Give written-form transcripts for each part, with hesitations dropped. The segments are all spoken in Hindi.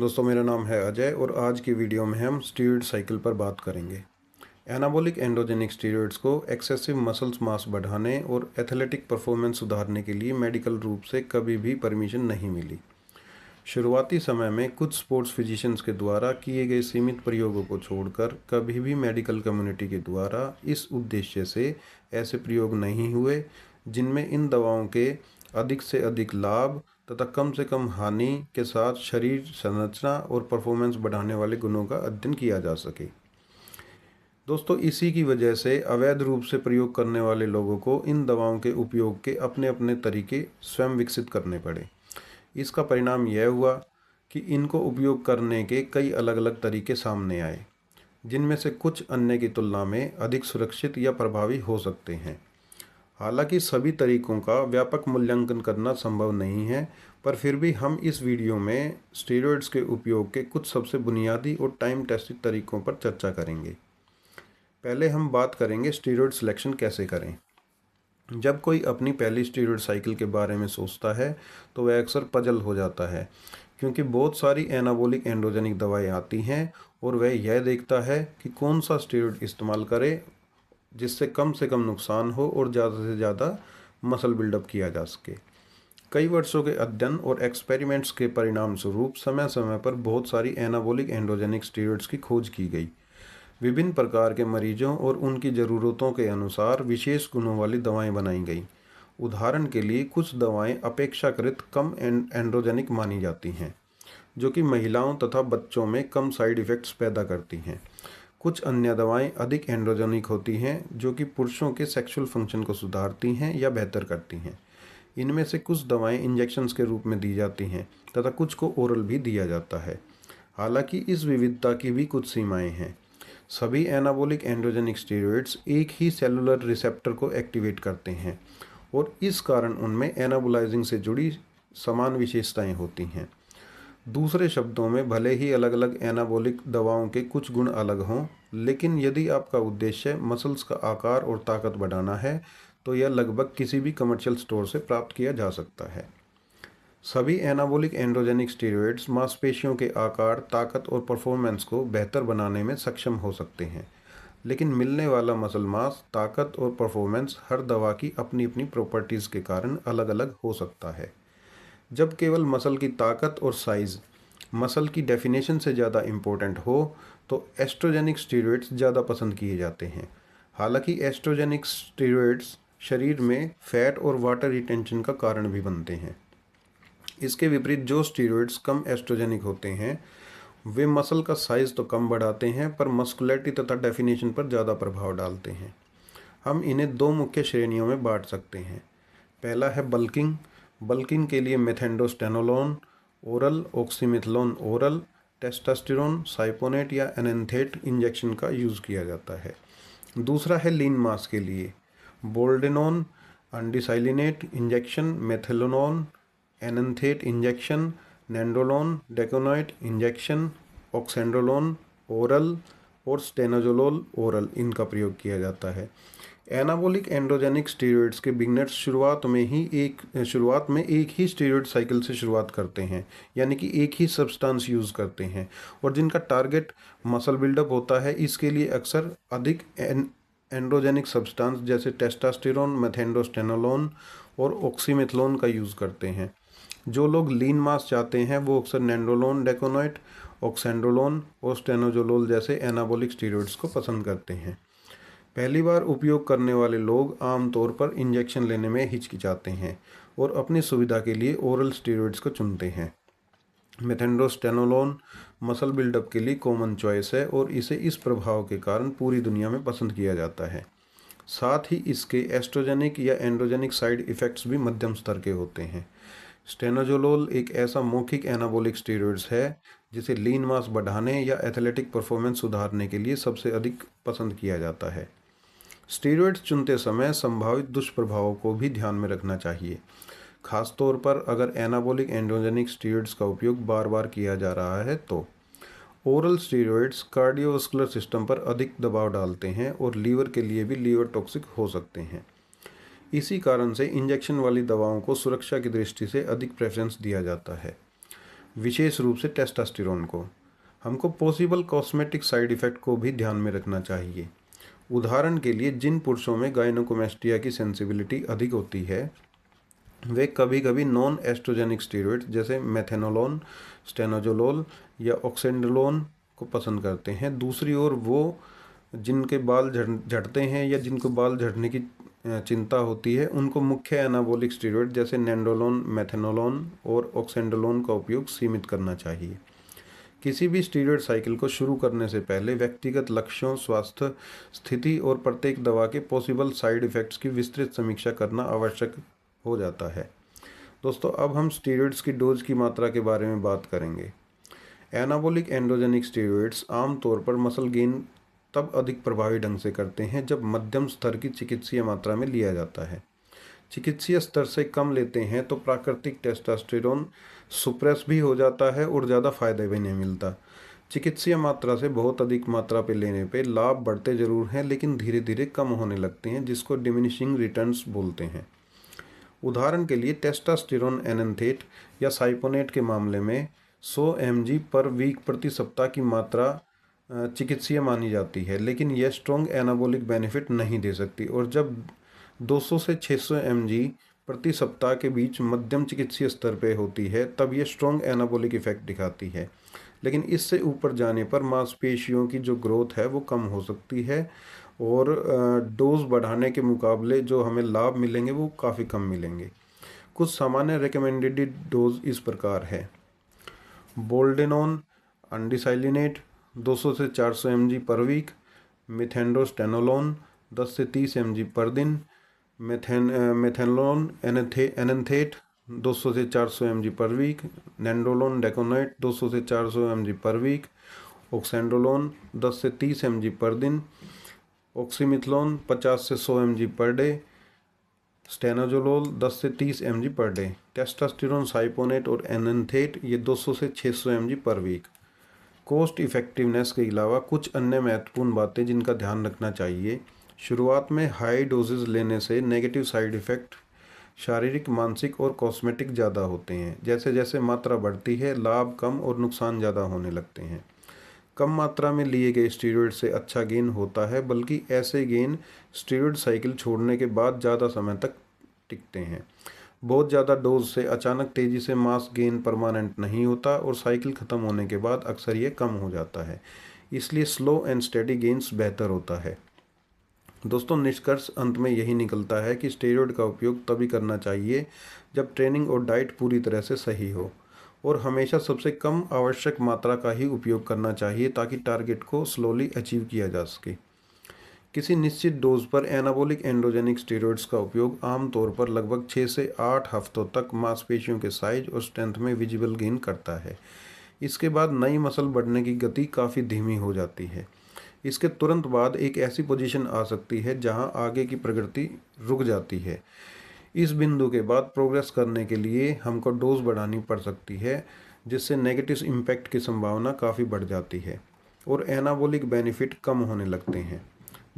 दोस्तों, मेरा नाम है अजय और आज की वीडियो में हम स्टीरॉयड साइकिल पर बात करेंगे। एनाबॉलिक एंडोजेनिक स्टीरॉयड्स को एक्सेसिव मसल्स मास बढ़ाने और एथलेटिक परफॉर्मेंस सुधारने के लिए मेडिकल रूप से कभी भी परमिशन नहीं मिली। शुरुआती समय में कुछ स्पोर्ट्स फिजिशियंस के द्वारा किए गए सीमित प्रयोगों को छोड़कर कभी भी मेडिकल कम्युनिटी के द्वारा इस उद्देश्य से ऐसे प्रयोग नहीं हुए जिनमें इन दवाओं के अधिक से अधिक लाभ तथा कम से कम हानि के साथ शरीर संरचना और परफॉर्मेंस बढ़ाने वाले गुणों का अध्ययन किया जा सके। दोस्तों, इसी की वजह से अवैध रूप से प्रयोग करने वाले लोगों को इन दवाओं के उपयोग के अपने अपने तरीके स्वयं विकसित करने पड़े। इसका परिणाम यह हुआ कि इनको उपयोग करने के कई अलग अलग तरीके सामने आए, जिनमें से कुछ अन्य की तुलना में अधिक सुरक्षित या प्रभावी हो सकते हैं। हालांकि सभी तरीकों का व्यापक मूल्यांकन करना संभव नहीं है, पर फिर भी हम इस वीडियो में स्टेरॉयड्स के उपयोग के कुछ सबसे बुनियादी और टाइम टेस्टेड तरीकों पर चर्चा करेंगे। पहले हम बात करेंगे स्टेरॉयड सिलेक्शन कैसे करें। जब कोई अपनी पहली स्टेरॉयड साइकिल के बारे में सोचता है तो वह अक्सर पजल हो जाता है, क्योंकि बहुत सारी एनाबॉलिक एंडोजेनिक दवाएं आती हैं और वह यह देखता है कि कौन सा स्टेरॉयड इस्तेमाल करे जिससे कम से कम नुकसान हो और ज़्यादा से ज़्यादा मसल बिल्डअप किया जा सके। कई वर्षों के अध्ययन और एक्सपेरिमेंट्स के परिणाम स्वरूप समय समय पर बहुत सारी एनाबॉलिक एंडोजेनिक स्टेरॉयड्स की खोज की गई। विभिन्न प्रकार के मरीजों और उनकी ज़रूरतों के अनुसार विशेष गुणों वाली दवाएं बनाई गई। उदाहरण के लिए कुछ दवाएं अपेक्षाकृत कम एंड्रोजेनिक मानी जाती हैं, जो कि महिलाओं तथा बच्चों में कम साइड इफ़ेक्ट्स पैदा करती हैं। कुछ अन्य दवाएं अधिक एंड्रोजेनिक होती हैं, जो कि पुरुषों के सेक्सुअल फंक्शन को सुधारती हैं या बेहतर करती हैं। इनमें से कुछ दवाएं इंजेक्शंस के रूप में दी जाती हैं तथा कुछ को ओरल भी दिया जाता है। हालांकि इस विविधता की भी कुछ सीमाएं हैं। सभी एनाबॉलिक एंड्रोजेनिक स्टेरॉयड्स एक ही सेलुलर रिसेप्टर को एक्टिवेट करते हैं और इस कारण उनमें एनाबोलाइजिंग से जुड़ी समान विशेषताएं होती हैं। दूसरे शब्दों में, भले ही अलग अलग एनाबॉलिक दवाओं के कुछ गुण अलग हों, लेकिन यदि आपका उद्देश्य मसल्स का आकार और ताकत बढ़ाना है तो यह लगभग किसी भी कमर्शियल स्टोर से प्राप्त किया जा सकता है। सभी एनाबॉलिक एंड्रोजेनिक स्टेरॉयड्स मांसपेशियों के आकार, ताकत और परफॉर्मेंस को बेहतर बनाने में सक्षम हो सकते हैं, लेकिन मिलने वाला मसल मास, ताकत और परफॉर्मेंस हर दवा की अपनी अपनी प्रॉपर्टीज़ के कारण अलग अलग हो सकता है। जब केवल मसल की ताकत और साइज़ मसल की डेफिनेशन से ज़्यादा इम्पोर्टेंट हो तो एस्ट्रोजेनिक स्टेरॉयड्स ज़्यादा पसंद किए जाते हैं। हालांकि एस्ट्रोजेनिक स्टेरॉयड्स शरीर में फैट और वाटर रिटेंशन का कारण भी बनते हैं। इसके विपरीत जो स्टेरॉयड्स कम एस्ट्रोजेनिक होते हैं वे मसल का साइज़ तो कम बढ़ाते हैं, पर मस्कुलैरिटी तथा डेफिनेशन पर ज़्यादा प्रभाव डालते हैं। हम इन्हें दो मुख्य श्रेणियों में बांट सकते हैं। पहला है बल्किंग। बल्किंग के लिए मेथेंडोस्टेनोलोन ओरल, ऑक्सीमेथलोन ओरल, टेस्टोस्टेरोन, साइपोनेट या एनेंथेट इंजेक्शन का यूज़ किया जाता है। दूसरा है लीन मास के लिए बोल्डेनोन अंडिसाइलिनेट इंजेक्शन, मेथिलोनोन एनेंथेट इंजेक्शन, नेंडोलोन डेकोनोइट इंजेक्शन, ऑक्सेंड्रोलोन ओरल और स्टेनोजोलोल ओरल इनका प्रयोग किया जाता है। एनाबॉलिक एंड्रोजेनिक स्टेरॉयड्स के बिगनर्स शुरुआत में एक ही स्टेरॉयड साइकिल से शुरुआत करते हैं, यानी कि एक ही सब्सटेंस यूज़ करते हैं, और जिनका टारगेट मसल बिल्डअप होता है। इसके लिए अक्सर अधिक एंड्रोजेनिक सब्सटेंस जैसे टेस्टोस्टेरोन, मेथेंडोस्टेनोलोन और ऑक्सीमेथलोन का यूज़ करते हैं। जो लोग लीन मास चाहते हैं वो अक्सर नेंडोलोन डेकोनोइट, ऑक्सेंड्रोलोन और स्टेनोजोलोल जैसे एनाबॉलिक स्टेरॉयड्स को पसंद करते हैं। पहली बार उपयोग करने वाले लोग आमतौर पर इंजेक्शन लेने में हिचकिचाते हैं और अपनी सुविधा के लिए ओरल स्टेरॉयड्स को चुनते हैं। मेथेंडोस्टेनोलोन मसल बिल्डअप के लिए कॉमन चॉइस है और इसे इस प्रभाव के कारण पूरी दुनिया में पसंद किया जाता है। साथ ही इसके एस्ट्रोजेनिक या एंड्रोजेनिक साइड इफ़ेक्ट्स भी मध्यम स्तर के होते हैं। स्टेनोजोलोल एक ऐसा मौखिक एनाबॉलिक स्टेरॉयड्स है जिसे लीन मास बढ़ाने या एथलेटिक परफॉर्मेंस सुधारने के लिए सबसे अधिक पसंद किया जाता है। स्टेरॉयड्स चुनते समय संभावित दुष्प्रभावों को भी ध्यान में रखना चाहिए, खासतौर पर अगर एनाबॉलिक एंड्रोजेनिक स्टेरॉयड्स का उपयोग बार बार किया जा रहा है तो। ओरल स्टेरॉयड्स कार्डियोवास्कुलर सिस्टम पर अधिक दबाव डालते हैं और लीवर के लिए भी लीवर टॉक्सिक हो सकते हैं। इसी कारण से इंजेक्शन वाली दवाओं को सुरक्षा की दृष्टि से अधिक प्रेफरेंस दिया जाता है। विशेष रूप से टेस्टोस्टेरोन को। हमको पॉसिबल कॉस्मेटिक साइड इफ़ेक्ट को भी ध्यान में रखना चाहिए। उदाहरण के लिए जिन पुरुषों में गायनोकोमेस्टिया की सेंसिबिलिटी अधिक होती है वे कभी कभी नॉन एस्ट्रोजेनिक स्टेरॉइड जैसे मेथेनोलोन, स्टेनोजोलोल या ऑक्सेंडोलोन को पसंद करते हैं। दूसरी ओर वो जिनके बाल झड़ते हैं या जिनको बाल झड़ने की चिंता होती है उनको मुख्य एनाबॉलिक स्टेरॉइड जैसे नेंडोलोन, मेथेनोलोन और ऑक्सेंडोलोन का उपयोग सीमित करना चाहिए। किसी भी स्टीरॉयड साइकिल को शुरू करने से पहले व्यक्तिगत लक्ष्यों, स्वास्थ्य स्थिति और प्रत्येक दवा के पॉसिबल साइड इफ़ेक्ट्स की विस्तृत समीक्षा करना आवश्यक हो जाता है। दोस्तों, अब हम स्टीरॉयड्स की डोज की मात्रा के बारे में बात करेंगे। एनाबॉलिक एंडोजेनिक स्टीरॉयड्स आमतौर पर मसल गेन तब अधिक प्रभावी ढंग से करते हैं जब मध्यम स्तर की चिकित्सीय मात्रा में लिया जाता है। चिकित्सीय स्तर से कम लेते हैं तो प्राकृतिक टेस्टोस्टेरोन सुप्रेस भी हो जाता है और ज़्यादा फायदे भी नहीं मिलता। चिकित्सीय मात्रा से बहुत अधिक मात्रा पे लेने पे लाभ बढ़ते जरूर हैं लेकिन धीरे धीरे कम होने लगते हैं, जिसको डिमिनिशिंग रिटर्न्स बोलते हैं। उदाहरण के लिए टेस्टोस्टेरोन एनेंथेट या साइपोनेट के मामले में 100 mg पर वीक प्रति सप्ताह की मात्रा चिकित्सीय मानी जाती है, लेकिन यह स्ट्रॉन्ग एनाबॉलिक बेनिफिट नहीं दे सकती। और जब 200 से 600 mg प्रति सप्ताह के बीच मध्यम चिकित्सीय स्तर पे होती है तब यह स्ट्रॉन्ग एनाबॉलिक इफेक्ट दिखाती है, लेकिन इससे ऊपर जाने पर मांसपेशियों की जो ग्रोथ है वो कम हो सकती है और डोज बढ़ाने के मुकाबले जो हमें लाभ मिलेंगे वो काफ़ी कम मिलेंगे। कुछ सामान्य रिकमेंडेड डोज इस प्रकार है। बोल्डेनोन अनडिसाइलिनेट 200 से 400 mg पर वीक, मिथेंडोस्टेनोलोन 10 से 30 mg पर दिन, मेथेनोलोन एनेंथेट 200 से 400 mg पर वीक, नेंडोलोन डेकोनाइट 200 से 400 mg पर वीक, ऑक्सेंडोलोन 10 से 30 mg पर दिन, ऑक्सीमिथलोन 50 से 100 mg पर डे, स्टेनोजोलोल 10 से 30 mg पर डे। टेस्टोस्टेरोन, साइपोनेट और एनेंथेट ये 200 से 600 mg पर वीक। कॉस्ट इफेक्टिवनेस के अलावा कुछ अन्य महत्वपूर्ण बातें जिनका ध्यान रखना चाहिए। शुरुआत में हाई डोजेज लेने से नेगेटिव साइड इफ़ेक्ट शारीरिक, मानसिक और कॉस्मेटिक ज़्यादा होते हैं। जैसे जैसे मात्रा बढ़ती है लाभ कम और नुकसान ज़्यादा होने लगते हैं। कम मात्रा में लिए गए स्टीरॉयड से अच्छा गेन होता है, बल्कि ऐसे गेन स्टीरॉयड साइकिल छोड़ने के बाद ज़्यादा समय तक टिकते हैं। बहुत ज़्यादा डोज से अचानक तेज़ी से मास गेन परमानेंट नहीं होता और साइकिल ख़त्म होने के बाद अक्सर ये कम हो जाता है, इसलिए स्लो एंड स्टेडी गेन्स बेहतर होता है। दोस्तों, निष्कर्ष अंत में यही निकलता है कि स्टेरॉयड का उपयोग तभी करना चाहिए जब ट्रेनिंग और डाइट पूरी तरह से सही हो, और हमेशा सबसे कम आवश्यक मात्रा का ही उपयोग करना चाहिए ताकि टारगेट को स्लोली अचीव किया जा सके। किसी निश्चित डोज पर एनाबॉलिक एंडोजेनिक स्टेरॉयड्स का उपयोग आमतौर पर लगभग 6 से 8 हफ्तों तक मांसपेशियों के साइज और स्ट्रेंथ में विजिबल गेन करता है। इसके बाद नई मसल बढ़ने की गति काफ़ी धीमी हो जाती है। इसके तुरंत बाद एक ऐसी पोजीशन आ सकती है जहां आगे की प्रगति रुक जाती है। इस बिंदु के बाद प्रोग्रेस करने के लिए हमको डोज बढ़ानी पड़ सकती है, जिससे नेगेटिव इम्पैक्ट की संभावना काफ़ी बढ़ जाती है और एनाबॉलिक बेनिफिट कम होने लगते हैं।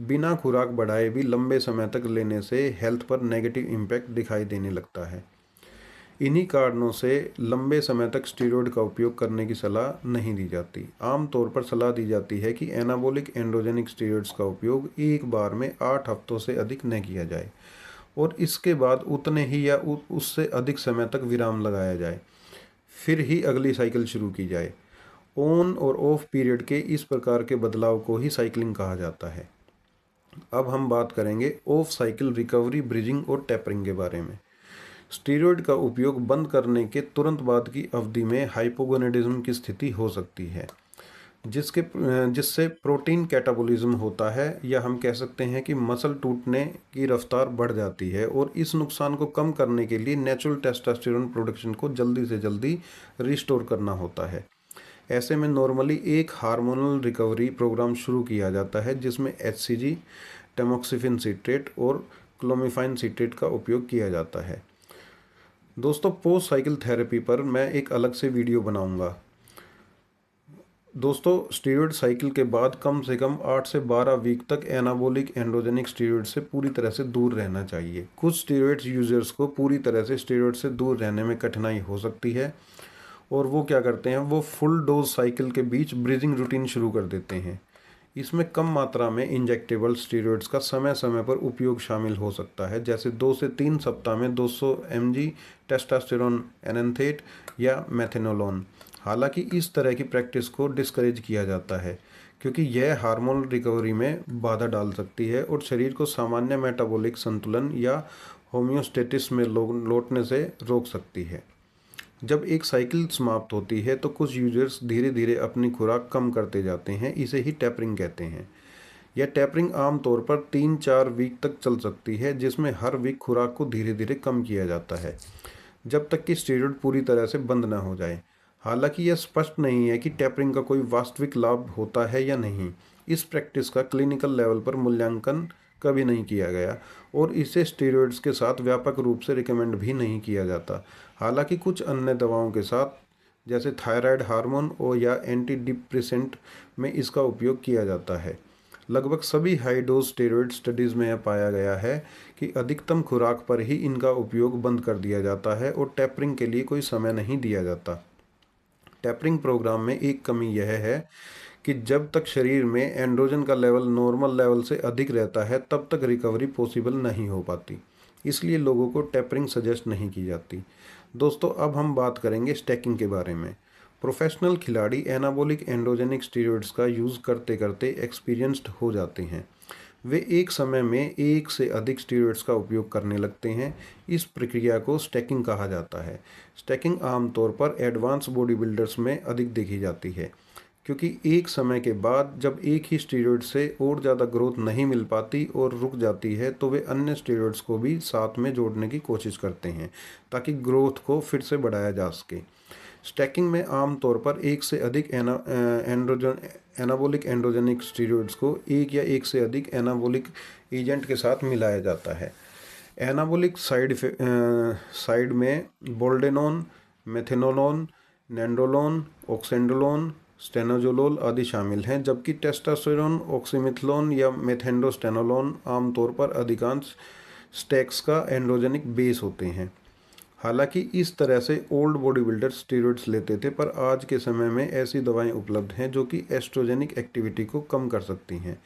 बिना खुराक बढ़ाए भी लंबे समय तक लेने से हेल्थ पर नेगेटिव इम्पैक्ट दिखाई देने लगता है। इन्हीं कारणों से लंबे समय तक स्टीरॉयड का उपयोग करने की सलाह नहीं दी जाती। आमतौर पर सलाह दी जाती है कि एनाबॉलिक एंडोजेनिक स्टीरॉयड्स का उपयोग एक बार में 8 हफ्तों से अधिक न किया जाए और इसके बाद उतने ही या उससे अधिक समय तक विराम लगाया जाए, फिर ही अगली साइकिल शुरू की जाए। ऑन और ऑफ पीरियड के इस प्रकार के बदलाव को ही साइकिलिंग कहा जाता है। अब हम बात करेंगे ऑफ साइकिल रिकवरी, ब्रिजिंग और टेपरिंग के बारे में। स्टीरॉयड का उपयोग बंद करने के तुरंत बाद की अवधि में हाइपोगोनेडिज्म की स्थिति हो सकती है, जिससे प्रोटीन कैटाबॉलिज्म होता है, या हम कह सकते हैं कि मसल टूटने की रफ्तार बढ़ जाती है, और इस नुकसान को कम करने के लिए नेचुरल टेस्टोस्टेरोन प्रोडक्शन को जल्दी से जल्दी रिस्टोर करना होता है। ऐसे में नॉर्मली एक हार्मोनल रिकवरी प्रोग्राम शुरू किया जाता है जिसमें HCG, टैमोक्सिफिन सिट्रेट और क्लोमिफाइन सिट्रेट का उपयोग किया जाता है। दोस्तों, पोस्ट साइकिल थेरेपी पर मैं एक अलग से वीडियो बनाऊंगा। दोस्तों, स्टीरॉयड साइकिल के बाद कम से कम 8 से 12 वीक तक एनाबॉलिक एंडोजेनिक स्टीरॉयड से पूरी तरह से दूर रहना चाहिए। कुछ स्टीरॉयड यूजर्स को पूरी तरह से स्टीरॉयड से दूर रहने में कठिनाई हो सकती है और वो क्या करते हैं, वो फुल डोज साइकिल के बीच ब्रीदिंग रूटीन शुरू कर देते हैं। इसमें कम मात्रा में इंजेक्टेबल स्टेरॉइड्स का समय समय पर उपयोग शामिल हो सकता है, जैसे 2 से 3 सप्ताह में 200 mg टेस्टोस्टेरोन एनेंथेट या मेथेनोलोन। हालांकि इस तरह की प्रैक्टिस को डिस्करेज किया जाता है क्योंकि यह हार्मोन रिकवरी में बाधा डाल सकती है और शरीर को सामान्य मेटाबॉलिक संतुलन या होम्योस्टेसिस में लौटने से रोक सकती है। जब एक साइकिल समाप्त होती है तो कुछ यूजर्स धीरे धीरे अपनी खुराक कम करते जाते हैं, इसे ही टैपरिंग कहते हैं। यह टैपरिंग आमतौर पर 3-4 वीक तक चल सकती है, जिसमें हर वीक खुराक को धीरे धीरे कम किया जाता है जब तक कि स्टेरॉइड पूरी तरह से बंद न हो जाए। हालांकि यह स्पष्ट नहीं है कि टैपरिंग का कोई वास्तविक लाभ होता है या नहीं। इस प्रैक्टिस का क्लिनिकल लेवल पर मूल्यांकन कभी नहीं किया गया और इसे स्टेरॉइड्स के साथ व्यापक रूप से रिकमेंड भी नहीं किया जाता। हालांकि कुछ अन्य दवाओं के साथ जैसे थायराइड हार्मोन और या एंटी डिप्रेसेंट में इसका उपयोग किया जाता है। लगभग सभी हाई डोज स्टेरॉइड स्टडीज़ में यह पाया गया है कि अधिकतम खुराक पर ही इनका उपयोग बंद कर दिया जाता है और टैपरिंग के लिए कोई समय नहीं दिया जाता। टैपरिंग प्रोग्राम में एक कमी यह है कि जब तक शरीर में एंड्रोजन का लेवल नॉर्मल लेवल से अधिक रहता है तब तक रिकवरी पॉसिबल नहीं हो पाती, इसलिए लोगों को टैपरिंग सजेस्ट नहीं की जाती। दोस्तों, अब हम बात करेंगे स्टैकिंग के बारे में। प्रोफेशनल खिलाड़ी एनाबॉलिक एंड्रोजेनिक स्टीरॉयड्स का यूज़ करते करते एक्सपीरियंस्ड हो जाते हैं। वे एक समय में एक से अधिक स्टीरॉयड्स का उपयोग करने लगते हैं। इस प्रक्रिया को स्टैकिंग कहा जाता है। स्टैकिंग आमतौर पर एडवांस बॉडी बिल्डर्स में अधिक देखी जाती है क्योंकि एक समय के बाद जब एक ही स्टीरॉयड से और ज़्यादा ग्रोथ नहीं मिल पाती और रुक जाती है तो वे अन्य स्टीरॉयड्स को भी साथ में जोड़ने की कोशिश करते हैं ताकि ग्रोथ को फिर से बढ़ाया जा सके। स्टैकिंग में आमतौर पर एक से अधिक एनाबॉलिक एंड्रोजेनिक स्टीरॉयड्स को एक या एक से अधिक एनाबॉलिक एजेंट के साथ मिलाया जाता है। एनाबॉलिक साइड में बोल्डेनोन, मेथेनोलोन, नैंडोलोन, ऑक्सेंडोलोन, स्टेनोजोलोल आदि शामिल हैं, जबकि टेस्टोस्टेरोन, ऑक्सीमिथलोन या मेथेंडोस्टेनोलोन आमतौर पर अधिकांश स्टैक्स का एंड्रोजेनिक बेस होते हैं। हालांकि इस तरह से ओल्ड बॉडी बिल्डर स्टीरॉयड्स लेते थे, पर आज के समय में ऐसी दवाएं उपलब्ध हैं जो कि एस्ट्रोजेनिक एक्टिविटी को कम कर सकती हैं।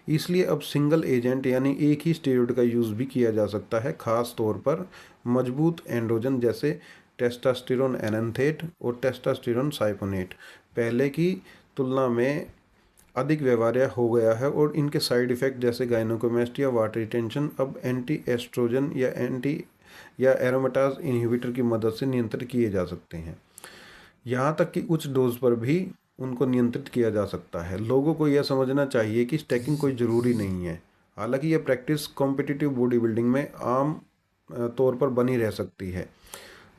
इसलिए अब सिंगल एजेंट यानी एक ही स्टीरॉयड का यूज़ भी किया जा सकता है, खास तौर पर मजबूत एंड्रोजन जैसे टेस्टोस्टेरोन एनेंथेट और टेस्टोस्टेरोन साइपोनेट पहले की तुलना में अधिक व्यवहार्य हो गया है और इनके साइड इफ़ेक्ट जैसे गायनोकोमेस्टिया, वाटर रिटेंशन अब एंटी एस्ट्रोजन या एरोमेटाज इनहिबिटर की मदद से नियंत्रित किए जा सकते हैं। यहाँ तक कि उच्च डोज पर भी उनको नियंत्रित किया जा सकता है। लोगों को यह समझना चाहिए कि स्टैकिंग कोई ज़रूरी नहीं है। हालांकि यह प्रैक्टिस कॉम्पिटिटिव बॉडी बिल्डिंग में आम तौर पर बनी रह सकती है।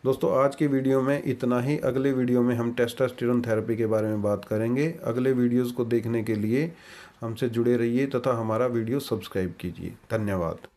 दोस्तों, आज के वीडियो में इतना ही। अगले वीडियो में हम टेस्टोस्टेरोन थेरेपी के बारे में बात करेंगे। अगले वीडियोज़ को देखने के लिए हमसे जुड़े रहिए तथा हमारा वीडियो सब्सक्राइब कीजिए। धन्यवाद।